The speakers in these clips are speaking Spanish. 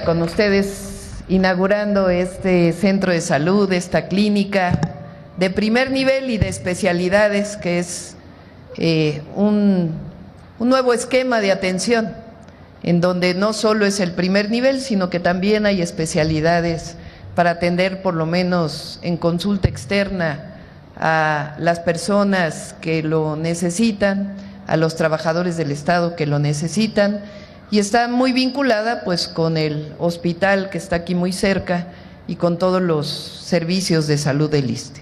Con ustedes inaugurando este centro de salud, esta clínica de primer nivel y de especialidades, que es un nuevo esquema de atención, en donde no solo es el primer nivel, sino que también hay especialidades para atender, por lo menos en consulta externa, a las personas que lo necesitan, a los trabajadores del Estado que lo necesitan, y está muy vinculada pues con el hospital que está aquí muy cerca y con todos los servicios de salud del ISSSTE.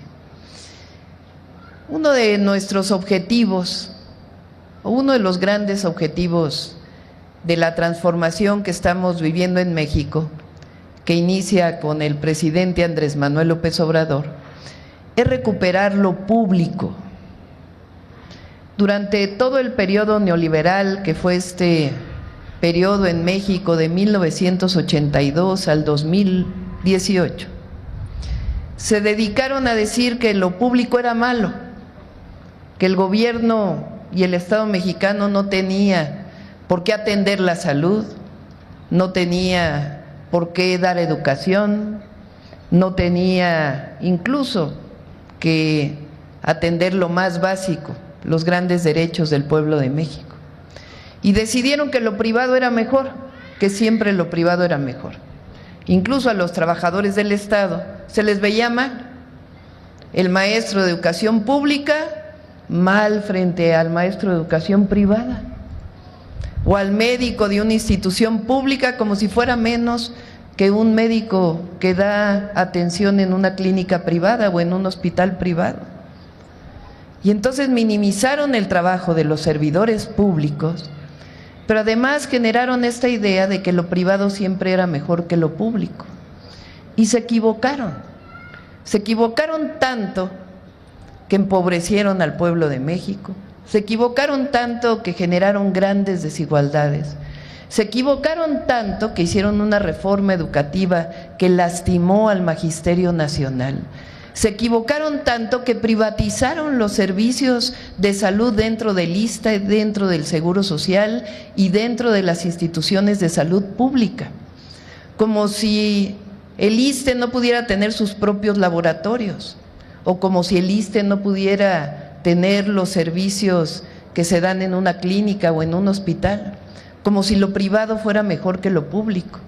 Uno de nuestros objetivos, o uno de los grandes objetivos de la transformación que estamos viviendo en México, que inicia con el presidente Andrés Manuel López Obrador, es recuperar lo público. Durante todo el periodo neoliberal, que fue este periodo en México de 1982 al 2018, se dedicaron a decir que lo público era malo, que el gobierno y el Estado mexicano no tenía por qué atender la salud, no tenía por qué dar educación, no tenía incluso que atender lo más básico, los grandes derechos del pueblo de México. Y decidieron que lo privado era mejor, que siempre lo privado era mejor. Incluso a los trabajadores del Estado se les veía mal. El maestro de educación pública, mal frente al maestro de educación privada. O al médico de una institución pública como si fuera menos que un médico que da atención en una clínica privada o en un hospital privado. Y entonces minimizaron el trabajo de los servidores públicos, pero además generaron esta idea de que lo privado siempre era mejor que lo público. Y se equivocaron tanto que empobrecieron al pueblo de México, se equivocaron tanto que generaron grandes desigualdades, se equivocaron tanto que hicieron una reforma educativa que lastimó al Magisterio Nacional. Se equivocaron tanto que privatizaron los servicios de salud dentro del ISSSTE, dentro del Seguro Social y dentro de las instituciones de salud pública. Como si el ISSSTE no pudiera tener sus propios laboratorios, o como si el ISSSTE no pudiera tener los servicios que se dan en una clínica o en un hospital, como si lo privado fuera mejor que lo público.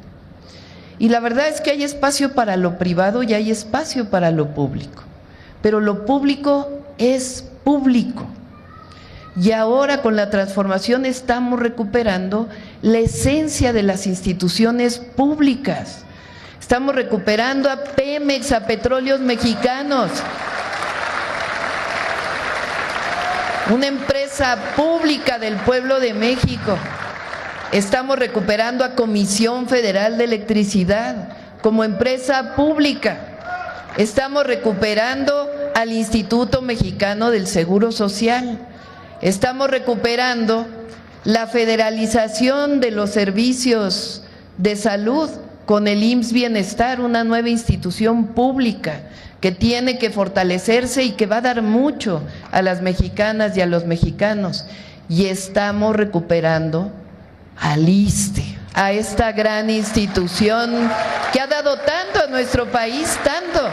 Y la verdad es que hay espacio para lo privado y hay espacio para lo público, pero lo público es público. Y ahora con la transformación estamos recuperando la esencia de las instituciones públicas. Estamos recuperando a Pemex, a Petróleos Mexicanos, una empresa pública del pueblo de México. Estamos recuperando a Comisión Federal de Electricidad como empresa pública. Estamos recuperando al Instituto Mexicano del Seguro Social. Estamos recuperando la federalización de los servicios de salud con el IMSS Bienestar, una nueva institución pública que tiene que fortalecerse y que va a dar mucho a las mexicanas y a los mexicanos. Y estamos recuperando al ISSSTE, a esta gran institución que ha dado tanto a nuestro país, tanto.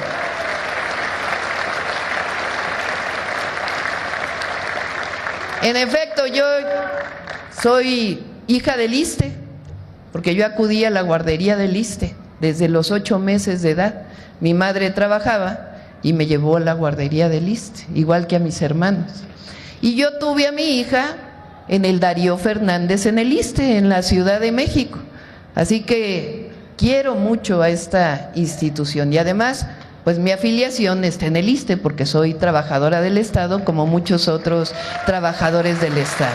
En efecto, yo soy hija del ISSSTE, porque yo acudí a la guardería del ISSSTE desde los 8 meses de edad. Mi madre trabajaba y me llevó a la guardería del ISSSTE, igual que a mis hermanos. Y yo tuve a mi hija en el Darío Fernández en el ISSSTE, en la Ciudad de México. Así que quiero mucho a esta institución y además, pues mi afiliación está en el ISSSTE porque soy trabajadora del Estado como muchos otros trabajadores del Estado.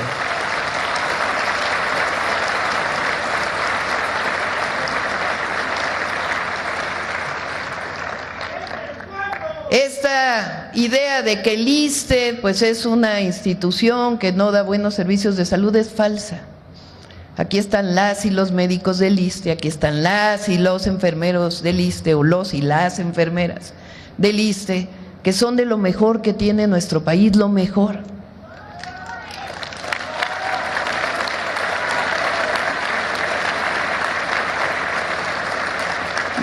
Esta idea de que el ISSSTE pues es una institución que no da buenos servicios de salud es falsa. Aquí están las y los médicos del ISSSTE, aquí están las y los enfermeros del ISSSTE o los y las enfermeras del ISSSTE, que son de lo mejor que tiene nuestro país, lo mejor.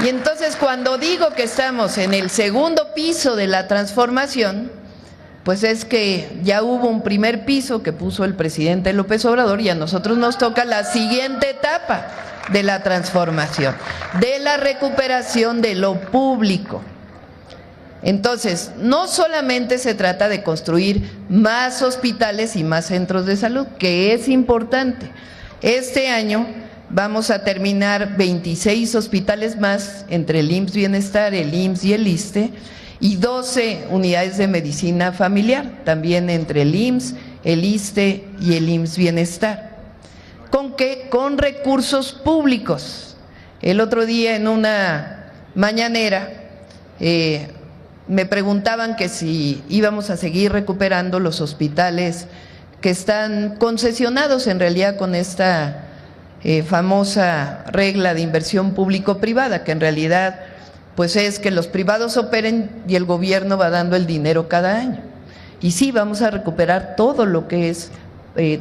Y entonces cuando digo que estamos en el segundo piso de la transformación, pues es que ya hubo un primer piso que puso el presidente López Obrador y a nosotros nos toca la siguiente etapa de la transformación, de la recuperación de lo público. Entonces, no solamente se trata de construir más hospitales y más centros de salud, que es importante. Este año vamos a terminar 26 hospitales más entre el IMSS Bienestar, el IMSS y el ISSSTE, y 12 unidades de medicina familiar, también entre el IMSS, el ISSSTE y el IMSS Bienestar. ¿Con qué? Con recursos públicos. El otro día en una mañanera me preguntaban que si íbamos a seguir recuperando los hospitales que están concesionados en realidad con esta famosa regla de inversión público-privada, que en realidad pues es que los privados operen y el gobierno va dando el dinero cada año. Y sí, vamos a recuperar todo lo que es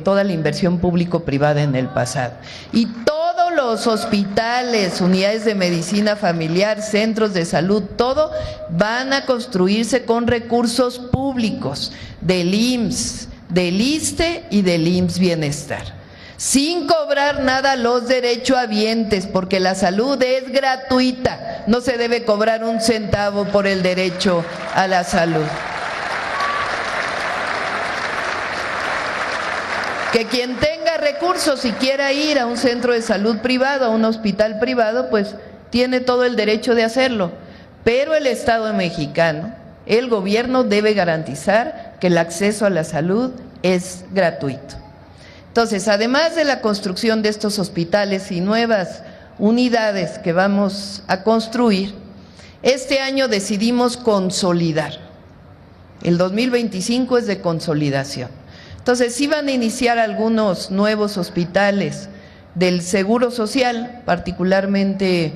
toda la inversión público-privada en el pasado. Y todos los hospitales, unidades de medicina familiar, centros de salud, todo van a construirse con recursos públicos del IMSS, del ISSSTE y del IMSS Bienestar, sin cobrar nada a los derechohabientes, porque la salud es gratuita, no se debe cobrar un centavo por el derecho a la salud. Que quien tenga recursos y quiera ir a un centro de salud privado, a un hospital privado, pues tiene todo el derecho de hacerlo, pero el Estado mexicano, el gobierno debe garantizar que el acceso a la salud es gratuito. Entonces, además de la construcción de estos hospitales y nuevas unidades que vamos a construir, este año decidimos consolidar. El 2025 es de consolidación. Entonces, sí van a iniciar algunos nuevos hospitales del Seguro Social, particularmente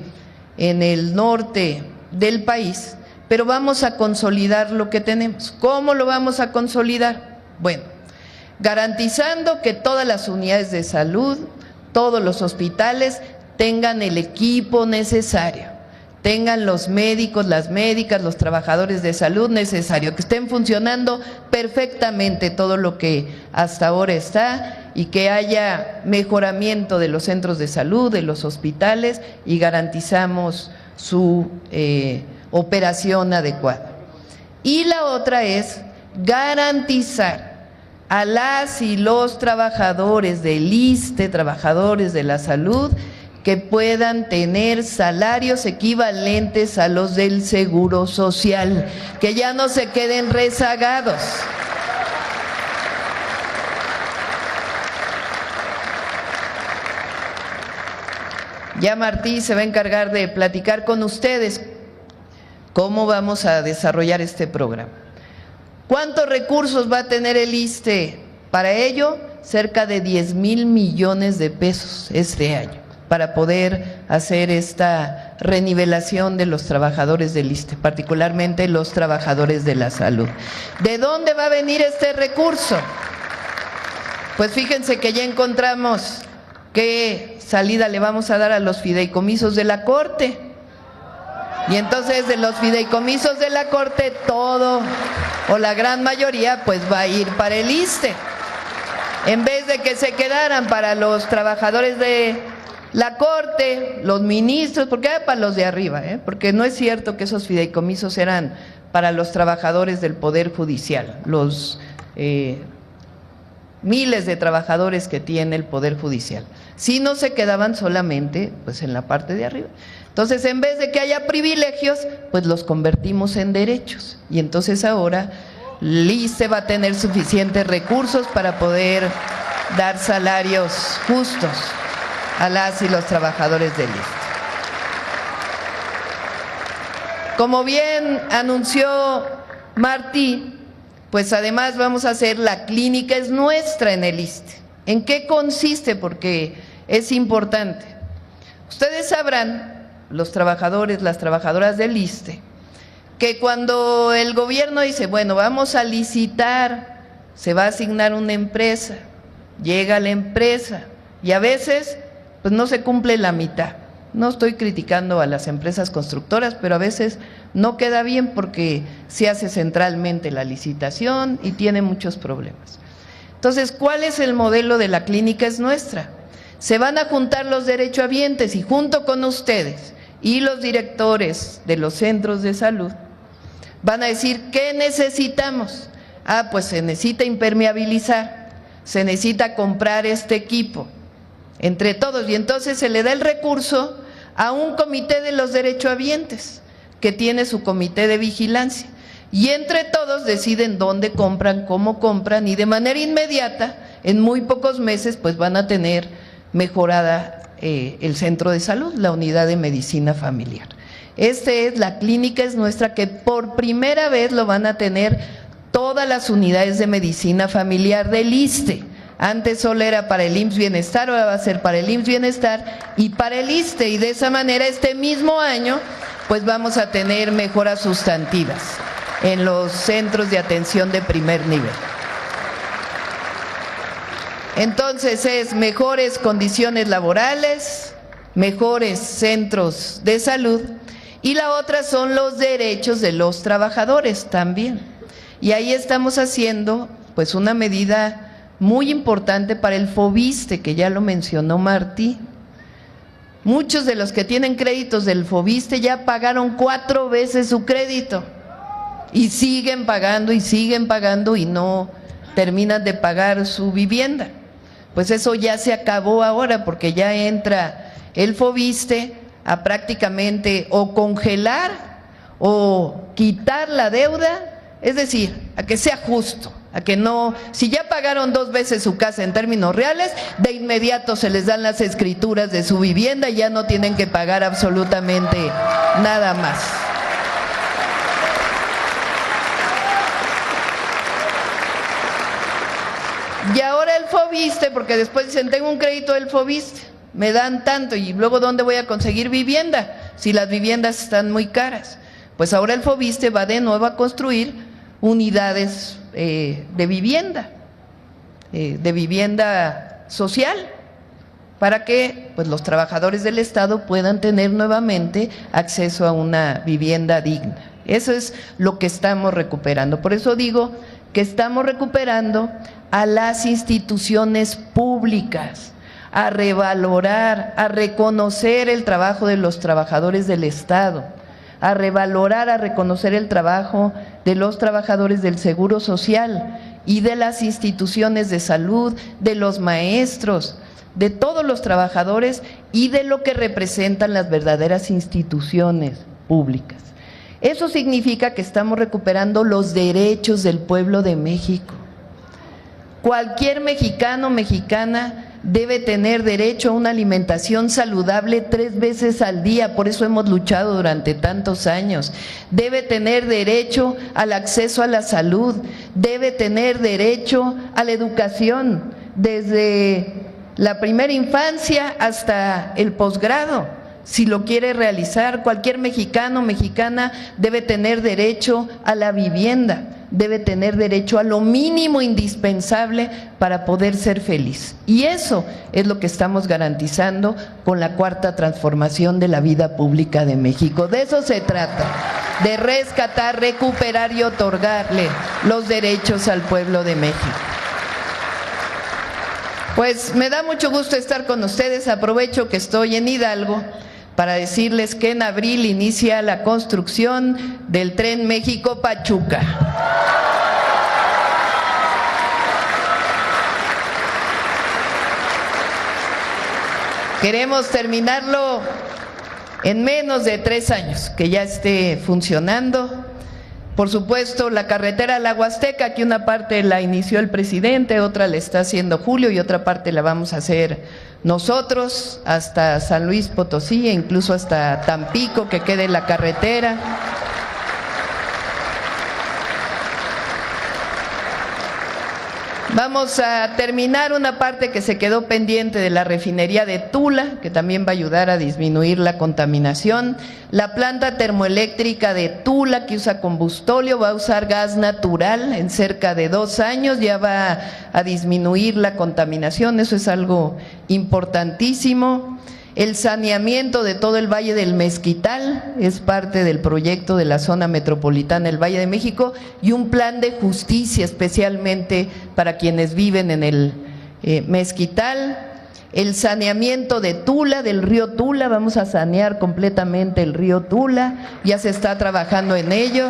en el norte del país, pero vamos a consolidar lo que tenemos. ¿Cómo lo vamos a consolidar? Bueno, garantizando que todas las unidades de salud, todos los hospitales tengan el equipo necesario, tengan los médicos, las médicas, los trabajadores de salud necesario, que estén funcionando perfectamente todo lo que hasta ahora está y que haya mejoramiento de los centros de salud, de los hospitales y garantizamos su operación adecuada. Y la otra es garantizar a las y los trabajadores del ISSSTE, trabajadores de la salud, que puedan tener salarios equivalentes a los del Seguro Social, que ya no se queden rezagados. Ya Martí se va a encargar de platicar con ustedes cómo vamos a desarrollar este programa. ¿Cuántos recursos va a tener el ISSSTE para ello? Cerca de 10,000 millones de pesos este año, para poder hacer esta renivelación de los trabajadores del ISSSTE, particularmente los trabajadores de la salud. ¿De dónde va a venir este recurso? Pues fíjense que ya encontramos qué salida le vamos a dar a los fideicomisos de la Corte. Y entonces de los fideicomisos de la Corte todo o la gran mayoría pues va a ir para el ISSSTE. En vez de que se quedaran para los trabajadores de la Corte, los ministros, porque era para los de arriba, porque no es cierto que esos fideicomisos eran para los trabajadores del Poder Judicial, los miles de trabajadores que tiene el Poder Judicial. Si no se quedaban solamente pues en la parte de arriba. Entonces, en vez de que haya privilegios, pues los convertimos en derechos. Y entonces ahora el ISSSTE va a tener suficientes recursos para poder dar salarios justos a las y los trabajadores del ISSSTE. Como bien anunció Martí, pues además vamos a hacer la clínica es nuestra en el ISSSTE. ¿En qué consiste? Porque es importante. Ustedes sabrán, los trabajadores, las trabajadoras del ISSSTE, que cuando el gobierno dice, bueno, vamos a licitar, se va a asignar una empresa, llega la empresa y a veces pues no se cumple la mitad, No estoy criticando a las empresas constructoras, pero a veces no queda bien porque se hace centralmente la licitación y tiene muchos problemas. Entonces, ¿cuál es el modelo de la clínica? Es nuestra. Se van a juntar los derechohabientes y junto con ustedes y los directores de los centros de salud van a decir, ¿qué necesitamos? Ah, pues se necesita impermeabilizar, se necesita comprar este equipo, entre todos, y entonces se le da el recurso a un comité de los derechohabientes que tiene su comité de vigilancia y entre todos deciden dónde compran, cómo compran y de manera inmediata, en muy pocos meses, pues van a tener mejorada el centro de salud, la unidad de medicina familiar. La clínica es nuestra, que por primera vez lo van a tener todas las unidades de medicina familiar del ISSSTE. Antes solo era para el IMSS Bienestar, ahora va a ser para el IMSS Bienestar y para el ISSSTE, y de esa manera este mismo año pues vamos a tener mejoras sustantivas en los centros de atención de primer nivel. Entonces es mejores condiciones laborales, mejores centros de salud, y la otra son los derechos de los trabajadores también. Y ahí estamos haciendo pues una medida muy importante para el FOBISSSTE, que ya lo mencionó Martí. Muchos de los que tienen créditos del FOBISSSTE ya pagaron 4 veces su crédito y siguen pagando y no terminan de pagar su vivienda. Pues eso ya se acabó ahora, porque ya entra el FOBISSSTE a prácticamente o congelar o quitar la deuda, es decir, a que sea justo, a que no, si ya pagaron 2 veces su casa en términos reales, de inmediato se les dan las escrituras de su vivienda y ya no tienen que pagar absolutamente nada más. Y ahora el FOBISSSTE, porque después dicen, tengo un crédito del FOBISSSTE, me dan tanto, y luego ¿dónde voy a conseguir vivienda? Si las viviendas están muy caras. Pues ahora el FOBISSSTE va de nuevo a construir unidades de vivienda social, para que pues los trabajadores del Estado puedan tener nuevamente acceso a una vivienda digna. Eso es lo que estamos recuperando. Por eso digo que estamos recuperando a las instituciones públicas, a revalorar, a reconocer el trabajo de los trabajadores del Estado, a revalorar, a reconocer el trabajo de los trabajadores del Seguro Social y de las instituciones de salud, de los maestros, de todos los trabajadores y de lo que representan las verdaderas instituciones públicas. Eso significa que estamos recuperando los derechos del pueblo de México. Cualquier mexicano o mexicana debe tener derecho a una alimentación saludable 3 veces al día, por eso hemos luchado durante tantos años. Debe tener derecho al acceso a la salud, debe tener derecho a la educación, desde la primera infancia hasta el posgrado. Si lo quiere realizar, cualquier mexicano o mexicana debe tener derecho a la vivienda, debe tener derecho a lo mínimo indispensable para poder ser feliz. Y eso es lo que estamos garantizando con la 4ª transformación de la vida pública de México. De eso se trata, de rescatar, recuperar y otorgarle los derechos al pueblo de México. Pues me da mucho gusto estar con ustedes. Aprovecho que estoy en Hidalgo para decirles que en abril inicia la construcción del Tren México-Pachuca. Queremos terminarlo en menos de 3 años, que ya esté funcionando. Por supuesto, la carretera a la Huasteca, que una parte la inició el presidente, otra la está haciendo Julio y otra parte la vamos a hacer nosotros, hasta San Luis Potosí e incluso hasta Tampico, que quede la carretera. Vamos a terminar una parte que se quedó pendiente de la refinería de Tula, que también va a ayudar a disminuir la contaminación. La planta termoeléctrica de Tula, que usa combustóleo, va a usar gas natural en cerca de 2 años, ya va a disminuir la contaminación, eso es algo importantísimo. El saneamiento de todo el Valle del Mezquital es parte del proyecto de la zona metropolitana del Valle de México, y un plan de justicia especialmente para quienes viven en el Mezquital. El saneamiento de Tula, del río Tula, vamos a sanear completamente el río Tula, ya se está trabajando en ello.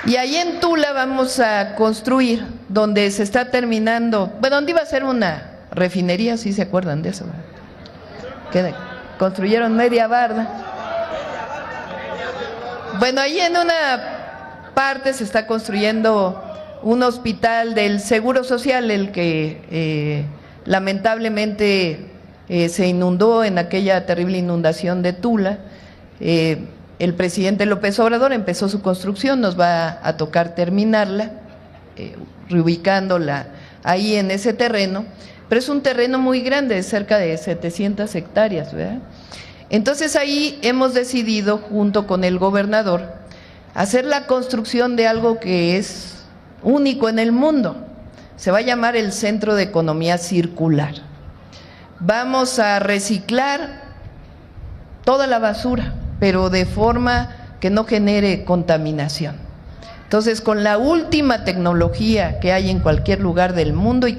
Y ahí en Tula vamos a construir, donde se está terminando, bueno, donde iba a ser una refinería, ¿sí se acuerdan de eso? Que construyeron media barda. Bueno, ahí en una parte se está construyendo un hospital del Seguro Social, el que lamentablemente se inundó en aquella terrible inundación de Tula. El presidente López Obrador empezó su construcción, nos va a tocar terminarla, reubicándola ahí en ese terreno, pero es un terreno muy grande, cerca de 700 hectáreas, ¿verdad? Entonces ahí hemos decidido, junto con el gobernador, hacer la construcción de algo que es único en el mundo. Se va a llamar el Centro de Economía Circular. Vamos a reciclar toda la basura, pero de forma que no genere contaminación. Entonces, con la última tecnología que hay en cualquier lugar del mundo y